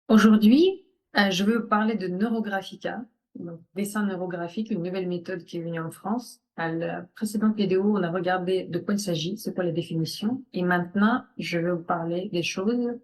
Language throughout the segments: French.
Aujourd'hui, je veux vous parler de Neurographica, donc dessin neurographique, une nouvelle méthode qui est venue en France. À la précédente vidéo, on a regardé de quoi il s'agit, c'est quoi la définition. Et maintenant, je vais vous parler des choses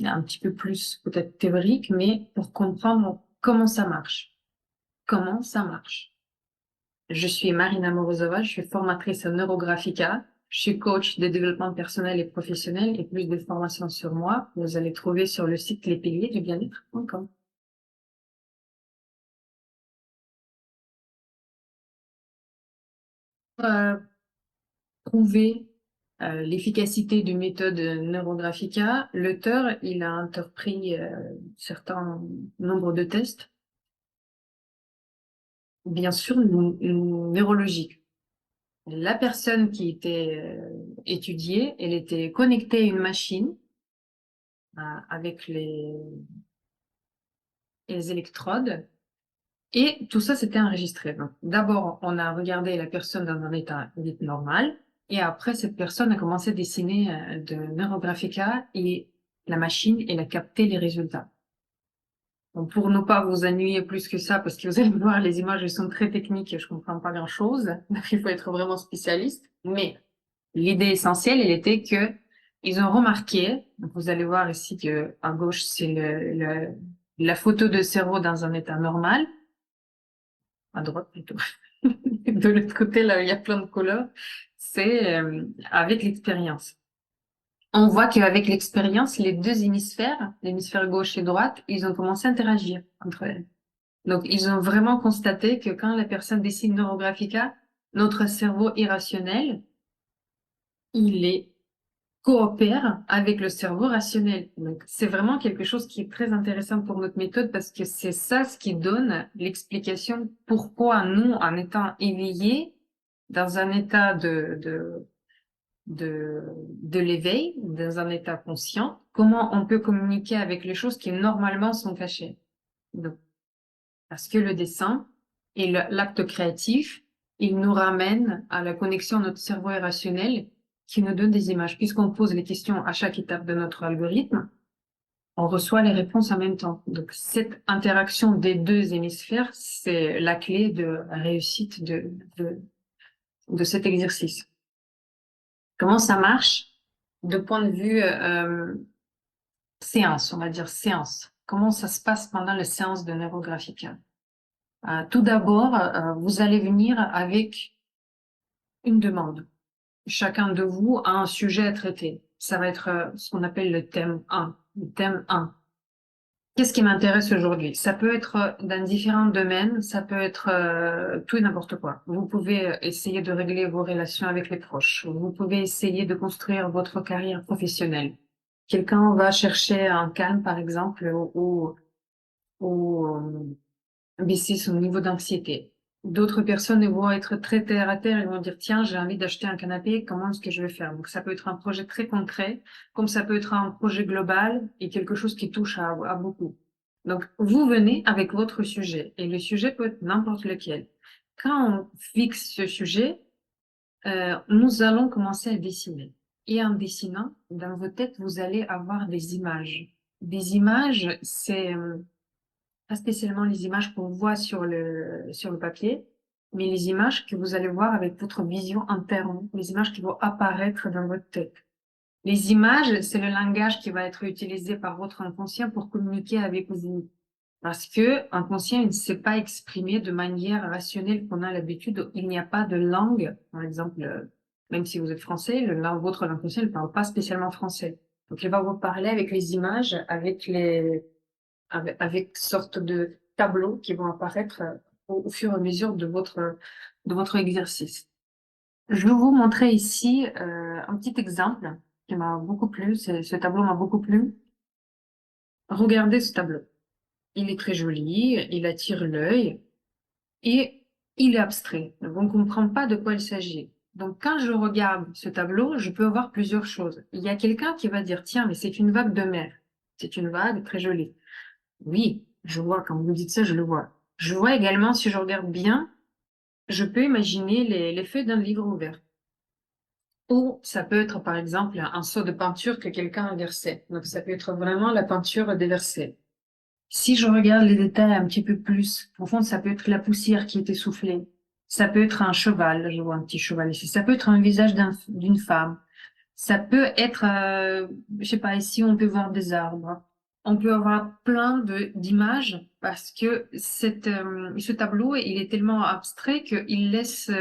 un petit peu plus peut-être théoriques, mais pour comprendre comment ça marche. Comment ça marche. Je suis Marina Morozova, je suis formatrice à Neurographica. Je suis coach de développement personnel et professionnel et plus de formations sur moi, vous allez trouver sur le site lespiliersdubien-être.com. Euh, Prouver l'efficacité d'une méthode Neurographica, l'auteur, il a entrepris certain nombre de tests, bien sûr neurologiques. La personne qui était étudiée, elle était connectée à une machine avec les électrodes et tout ça c'était enregistré. Donc, d'abord, on a regardé la personne dans un état dit normal et après, cette personne a commencé à dessiner de Neurographica et la machine, elle a capté les résultats. Donc, pour ne pas vous ennuyer plus que ça, parce que vous allez voir, les images, elles sont très techniques et je comprends pas grand-chose. Donc, il faut être vraiment spécialiste. Mais l'idée essentielle, elle était que ils ont remarqué, donc vous allez voir ici que à gauche, c'est la photo de cerveau dans un état normal, à droite plutôt. De l'autre côté, là, il y a plein de couleurs. C'est avec l'expérience. On voit qu'avec l'expérience, les deux hémisphères, l'hémisphère gauche et droite, ils ont commencé à interagir entre elles. Donc, ils ont vraiment constaté que quand la personne dessine Neurographica, notre cerveau irrationnel, il est coopère avec le cerveau rationnel. Donc, c'est vraiment quelque chose qui est très intéressant pour notre méthode parce que c'est ça ce qui donne l'explication pourquoi nous, en étant éveillés, dans un état de l'éveil, dans un état conscient, comment on peut communiquer avec les choses qui normalement sont cachées. Donc, parce que le dessin et l'acte créatif, il nous ramène à la connexion à notre cerveau irrationnel qui nous donne des images. Puisqu'on pose les questions à chaque étape de notre algorithme, on reçoit les réponses en même temps. Donc, cette interaction des deux hémisphères, c'est la clé de réussite de cet exercice. Comment ça marche de point de vue séance, on va dire séance. Comment ça se passe pendant les séances de Neurographica? Tout d'abord, vous allez venir avec une demande. Chacun de vous a un sujet à traiter. Ça va être ce qu'on appelle le thème 1. Le thème 1. Qu'est-ce qui m'intéresse aujourd'hui? Ça peut être dans différents domaines, ça peut être tout et n'importe quoi. Vous pouvez essayer de régler vos relations avec les proches. Vous pouvez essayer de construire votre carrière professionnelle. Quelqu'un va chercher un calme, par exemple, ou baisser son niveau d'anxiété. D'autres personnes vont être très terre à terre et vont dire, tiens, j'ai envie d'acheter un canapé, comment est-ce que je vais faire? Donc, ça peut être un projet très concret, comme ça peut être un projet global et quelque chose qui touche à beaucoup. Donc, vous venez avec votre sujet et le sujet peut être n'importe lequel. Quand on fixe ce sujet, nous allons commencer à dessiner. Et en dessinant, dans vos têtes, vous allez avoir des images. Des images, c'est pas spécialement les images qu'on voit sur le papier, mais les images que vous allez voir avec votre vision interne, les images qui vont apparaître dans votre tête. Les images, c'est le langage qui va être utilisé par votre inconscient pour communiquer avec vous. Parce que inconscient, il ne sait pas exprimer de manière rationnelle qu'on a l'habitude. Il n'y a pas de langue. Par exemple, même si vous êtes français, votre langue inconscient ne parle pas spécialement français. Donc, il va vous parler avec les images, avec sorte de tableaux qui vont apparaître au fur et à mesure de votre exercice. Je vais vous montrer ici un petit exemple qui m'a beaucoup plu. Ce tableau m'a beaucoup plu. Regardez ce tableau. Il est très joli, il attire l'œil et il est abstrait. Donc on ne comprend pas de quoi il s'agit. Donc quand je regarde ce tableau, je peux voir plusieurs choses. Il y a quelqu'un qui va dire, tiens, mais c'est une vague de mer. C'est une vague très jolie. Oui, je vois, quand vous dites ça, je le vois. Je vois également, si je regarde bien, je peux imaginer les feuilles d'un livre ouvert. Ou ça peut être, par exemple, un seau de peinture que quelqu'un a versé. Donc, ça peut être vraiment la peinture déversée. Si je regarde les détails un petit peu plus, au fond, ça peut être la poussière qui était soufflée. Ça peut être un cheval, je vois un petit cheval ici. Ça peut être un visage d'une femme. Ça peut être, je sais pas, ici on peut voir des arbres. On peut avoir plein d'images parce que ce tableau, il est tellement abstrait qu'il laisse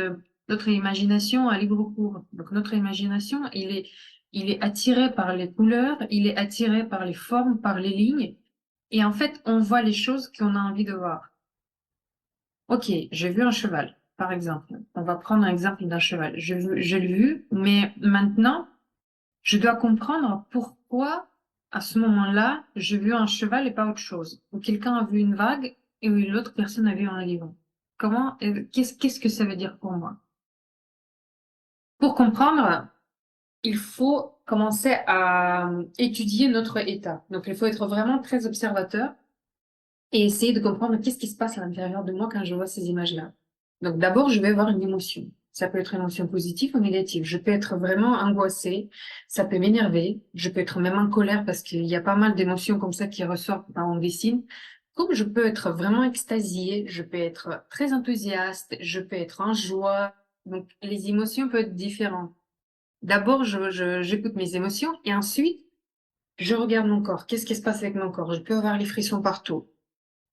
notre imagination à libre cours. Donc notre imagination, il est attiré par les couleurs, il est attiré par les formes, par les lignes. Et en fait, on voit les choses qu'on a envie de voir. Ok, j'ai vu un cheval, par exemple. On va prendre un exemple d'un cheval. Je l'ai vu, mais maintenant, je dois comprendre pourquoi, à ce moment-là, j'ai vu un cheval et pas autre chose. Ou quelqu'un a vu une vague et l'autre personne a vu un livre. Qu'est-ce que ça veut dire pour moi? Pour comprendre, il faut commencer à étudier notre état. Donc, il faut être vraiment très observateur et essayer de comprendre qu'est-ce qui se passe à l'intérieur de moi quand je vois ces images-là. Donc d'abord, je vais avoir une émotion. Ça peut être une émotion positive ou négative. Je peux être vraiment angoissée, ça peut m'énerver, je peux être même en colère parce qu'il y a pas mal d'émotions comme ça qui ressortent quand on dessine. Comme je peux être vraiment extasiée, je peux être très enthousiaste, je peux être en joie. Donc les émotions peuvent être différentes. D'abord, j'écoute mes émotions et ensuite, je regarde mon corps. Qu'est-ce qui se passe avec mon corps? Je peux avoir les frissons partout.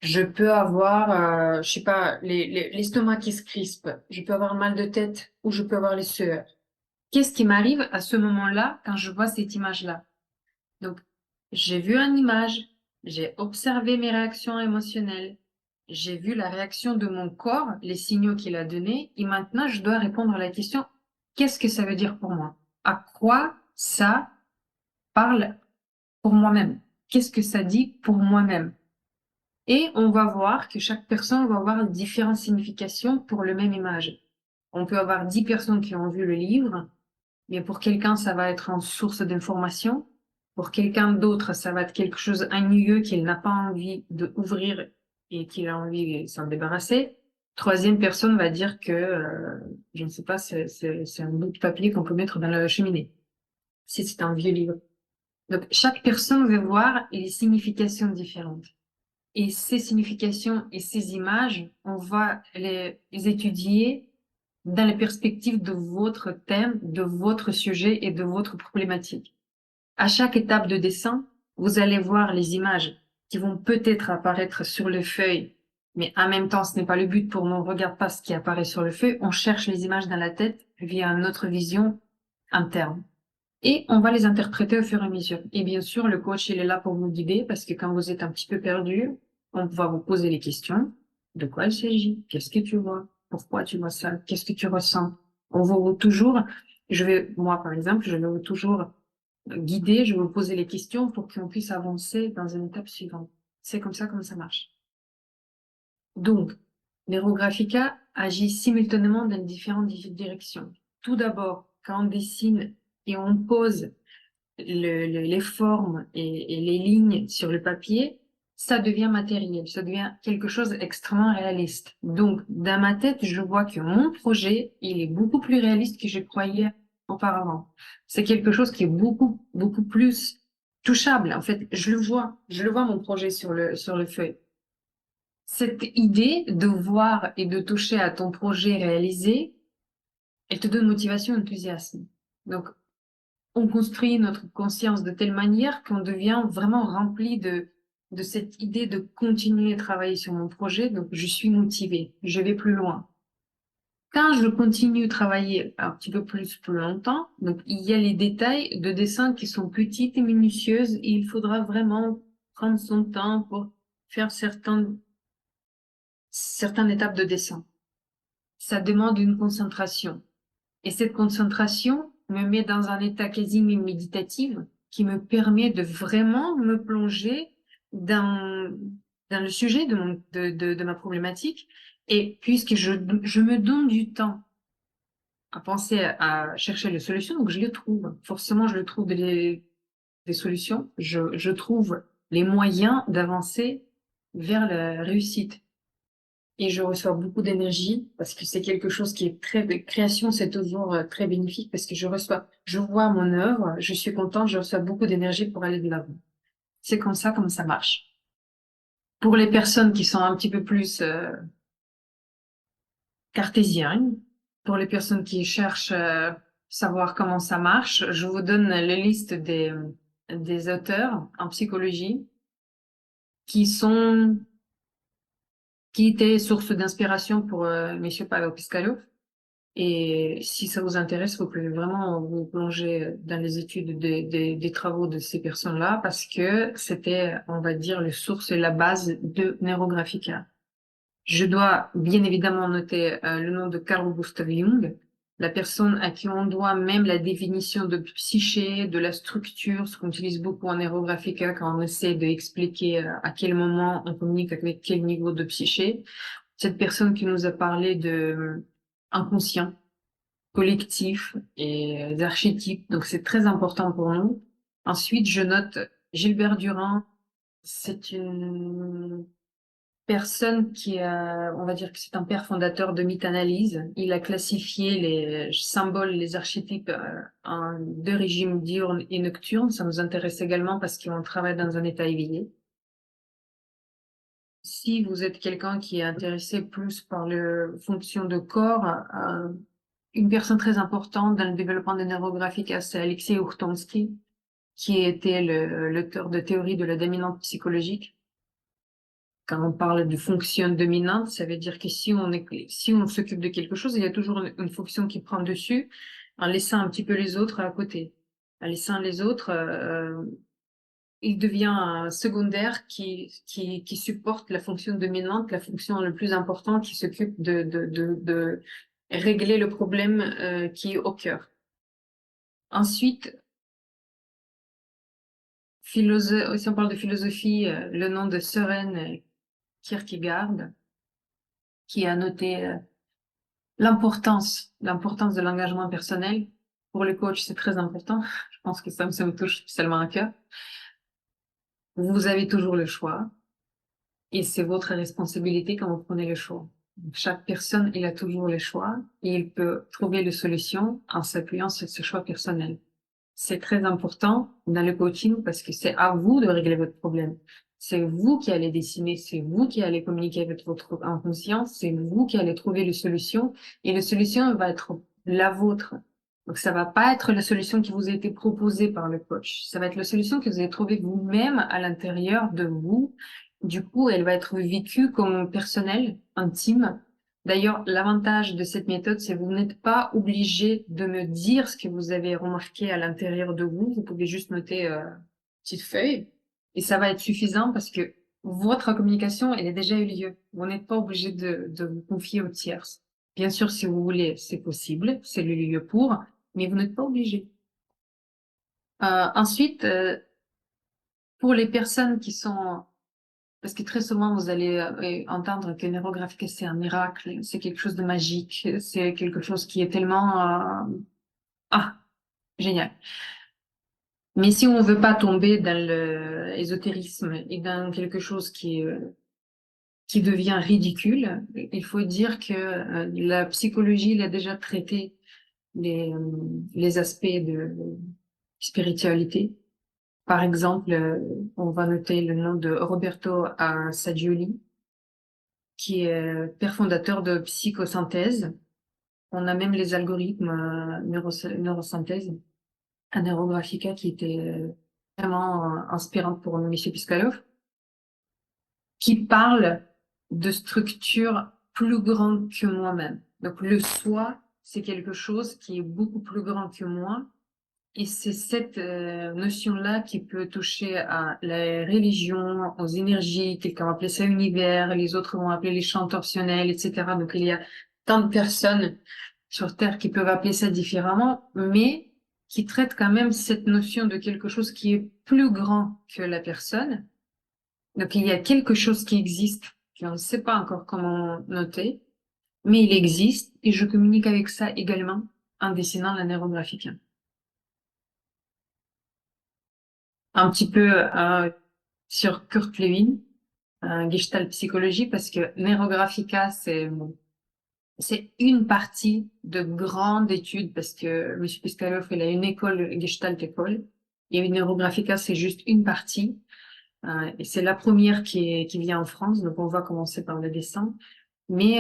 Je peux avoir, je sais pas, l'estomac qui se crispe. Je peux avoir mal de tête ou je peux avoir les sueurs. Qu'est-ce qui m'arrive à ce moment-là quand je vois cette image-là? Donc, j'ai vu une image, j'ai observé mes réactions émotionnelles, j'ai vu la réaction de mon corps, les signaux qu'il a donnés, et maintenant je dois répondre à la question, qu'est-ce que ça veut dire pour moi? À quoi ça parle pour moi-même? Qu'est-ce que ça dit pour moi-même? Et on va voir que chaque personne va avoir différentes significations pour le même image. On peut avoir 10 personnes qui ont vu le livre, mais pour quelqu'un, ça va être une source d'information. Pour quelqu'un d'autre, ça va être quelque chose ennuyeux qu'il n'a pas envie d'ouvrir et qu'il a envie de s'en débarrasser. Troisième personne va dire que, je ne sais pas, c'est un bout de papier qu'on peut mettre dans la cheminée, si c'est un vieux livre. Donc, chaque personne veut voir les significations différentes. Et ces significations et ces images, on va les étudier dans les perspectives de votre thème, de votre sujet et de votre problématique. À chaque étape de dessin, vous allez voir les images qui vont peut-être apparaître sur le feuille, mais en même temps, ce n'est pas le but pour nous. On ne regarde pas ce qui apparaît sur le feuille, on cherche les images dans la tête via notre vision interne. Et on va les interpréter au fur et à mesure. Et bien sûr, le coach, il est là pour vous guider parce que quand vous êtes un petit peu perdu, on va vous poser les questions. De quoi il s'agit? Qu'est-ce que tu vois? Pourquoi tu vois ça? Qu'est-ce que tu ressens? On va vous toujours, moi par exemple, je vais vous toujours guider, je vais vous poser les questions pour qu'on puisse avancer dans une étape suivante. C'est comme ça marche. Donc, l'Aerographica agit simultanément dans différentes directions. Tout d'abord, quand on dessine et on pose les formes et les lignes sur le papier, ça devient matériel, ça devient quelque chose d'extrêmement réaliste. Donc, dans ma tête, je vois que mon projet, il est beaucoup plus réaliste que je croyais auparavant. C'est quelque chose qui est beaucoup plus touchable. En fait, je le vois mon projet sur le feuille. Cette idée de voir et de toucher à ton projet réalisé, elle te donne motivation et enthousiasme. Donc, on construit notre conscience de telle manière qu'on devient vraiment rempli de cette idée de continuer à travailler sur mon projet. Donc, je suis motivée, je vais plus loin. Quand je continue à travailler un petit peu plus longtemps, donc il y a les détails de dessin qui sont petites et minutieuses et il faudra vraiment prendre son temps pour faire certaines étapes de dessin. Ça demande une concentration. Et cette concentration me met dans un état quasi méditatif qui me permet de vraiment me plonger dans, dans le sujet de ma problématique. Et puisque je me donne du temps à penser à chercher les solutions, donc je les trouve. Forcément, je le trouve des solutions. Je trouve les moyens d'avancer vers la réussite. et je reçois beaucoup d'énergie parce que c'est quelque chose qui est très, création, c'est toujours très bénéfique parce que je vois mon œuvre, je suis contente, je reçois beaucoup d'énergie pour aller de l'avant. C'est comme ça marche. Pour les personnes qui sont un petit peu plus cartésiennes, pour les personnes qui cherchent savoir comment ça marche, je vous donne la liste des auteurs en psychologie qui sont qui étaient source d'inspiration pour Monsieur Paolo Piscallo. Et si ça vous intéresse, vous pouvez vraiment vous plonger dans les études des travaux de ces personnes-là parce que c'était, on va dire, le source et la base de Neurographica. Je dois bien évidemment noter le nom de Carl Gustav Jung, la personne à qui on doit même la définition de psyché, de la structure, ce qu'on utilise beaucoup en Neurographica quand on essaie d'expliquer à quel moment on communique avec quel niveau de psyché. Cette personne qui nous a parlé de inconscient, collectif et archétypes, donc c'est très important pour nous. Ensuite, je note Gilbert Durand, c'est une personne qui a, on va dire que c'est un père fondateur de mythanalyse. Il a classifié les symboles, les archétypes en deux régimes diurnes et nocturnes. Ça nous intéresse également parce qu'on travaille dans un état éveillé. Si vous êtes quelqu'un qui est intéressé plus par le fonction de corps, une personne très importante dans le développement des neurographiques, c'est Alexei Urtomsky, qui était l'auteur de théorie de la dominante psychologique. Quand on parle de fonction dominante, ça veut dire que si on s'occupe de quelque chose, il y a toujours une fonction qui prend dessus, en laissant un petit peu les autres à côté. En laissant les autres, il devient un secondaire qui supporte la fonction dominante, la fonction le plus importante qui s'occupe de régler le problème qui est au cœur. Ensuite, si on parle de philosophie, le nom de Søren Kierkegaard, qui a noté l'importance de l'engagement personnel. Pour le coach, c'est très important. Je pense que ça me touche spécialement à cœur. Vous avez toujours le choix et c'est votre responsabilité quand vous prenez le choix. Donc, chaque personne, il a toujours le choix et il peut trouver les solutions en s'appuyant sur ce choix personnel. C'est très important dans le coaching parce que c'est à vous de régler votre problème. C'est vous qui allez dessiner, c'est vous qui allez communiquer avec votre inconscient, c'est vous qui allez trouver les solutions et la solution va être la vôtre. Donc ça va pas être la solution qui vous a été proposée par le coach. Ça va être la solution que vous avez trouvée vous-même à l'intérieur de vous. Du coup, elle va être vécue comme personnelle, intime. D'ailleurs, l'avantage de cette méthode, c'est que vous n'êtes pas obligé de me dire ce que vous avez remarqué à l'intérieur de vous. Vous pouvez juste noter petite feuille et ça va être suffisant parce que votre communication, elle a déjà eu lieu. Vous n'êtes pas obligé de vous confier aux tierces. Bien sûr, si vous voulez, c'est possible, c'est le lieu pour, mais vous n'êtes pas obligé. Ensuite, pour les personnes qui sont parce que très souvent, vous allez entendre que neurographique, c'est un miracle, c'est quelque chose de magique, c'est quelque chose qui est tellement ah génial. Mais si on veut pas tomber dans l'ésotérisme et dans quelque chose qui devient ridicule, il faut dire que la psychologie il a déjà traité les aspects de spiritualité. Par exemple, on va noter le nom de Roberto Saggioli, qui est père fondateur de psychosynthèse. On a même les algorithmes neurosynthèse à Neurographica qui étaient vraiment inspirants pour Monsieur Piscalov, qui parle de structures plus grandes que moi-même. Donc le soi, c'est quelque chose qui est beaucoup plus grand que moi. Et c'est cette notion-là qui peut toucher à la religion, aux énergies, quelqu'un va appeler ça univers, les autres vont appeler les champs torsionnels, etc. Donc il y a tant de personnes sur Terre qui peuvent appeler ça différemment, mais qui traitent quand même cette notion de quelque chose qui est plus grand que la personne. Donc il y a quelque chose qui existe, qu'on ne sait pas encore comment noter, mais il existe et je communique avec ça également en dessinant la neurographique. Un petit peu sur Kurt Lewin. Gestalt psychologie parce que Neurographica, c'est une partie de grande étude parce que M. Piscalov, il a une école, Gestalt école, et Neurographica, c'est juste une partie. Et c'est la première qui vient en France, donc on va commencer par le dessin. Mais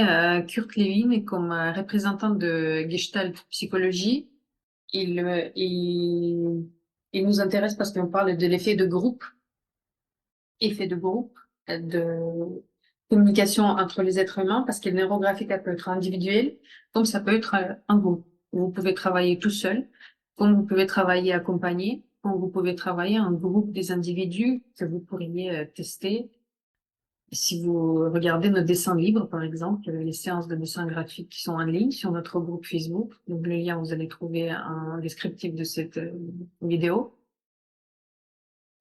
Kurt Lewin, comme représentant de Gestalt psychologie, il nous intéresse parce qu'on parle de l'effet de groupe, effet de groupe, de communication entre les êtres humains, parce que le neurographique, elle peut être individuel, comme ça peut être un groupe. Vous pouvez travailler tout seul, comme vous pouvez travailler accompagné, comme vous pouvez travailler en groupe des individus que vous pourriez tester. Si vous regardez nos dessins libres, par exemple, les séances de dessin gratuites qui sont en ligne sur notre groupe Facebook, donc le lien, vous allez trouver un descriptif de cette vidéo.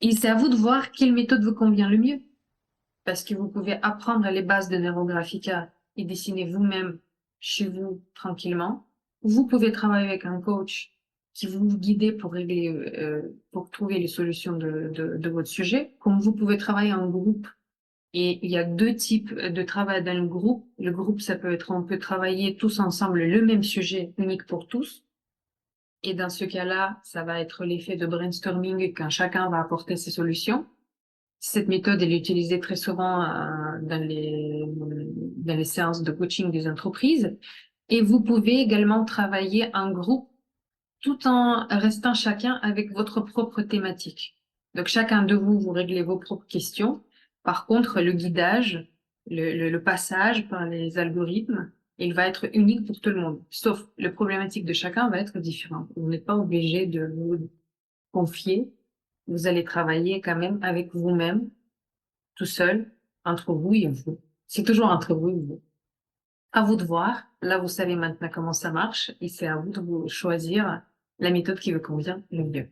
Et c'est à vous de voir quelle méthode vous convient le mieux. Parce que vous pouvez apprendre les bases de Neurographica et dessiner vous-même chez vous tranquillement. Vous pouvez travailler avec un coach qui vous guide pour régler, pour trouver les solutions de votre sujet. Comme vous pouvez travailler en groupe. Et il y a deux types de travail dans le groupe. Le groupe, ça peut être, on peut travailler tous ensemble le même sujet unique pour tous. Et dans ce cas-là, ça va être l'effet de brainstorming quand chacun va apporter ses solutions. Cette méthode, elle est utilisée très souvent dans les séances de coaching des entreprises. Et vous pouvez également travailler en groupe tout en restant chacun avec votre propre thématique. Donc, chacun de vous, vous réglez vos propres questions. Par contre, le guidage, le passage par les algorithmes, il va être unique pour tout le monde. Sauf le problématique de chacun va être différent. Vous n'êtes pas obligé de vous confier. Vous allez travailler quand même avec vous-même tout seul, entre vous et vous. C'est toujours entre vous et vous. À vous de voir. Là, vous savez maintenant comment ça marche et c'est à vous de vous choisir la méthode qui vous convient le mieux.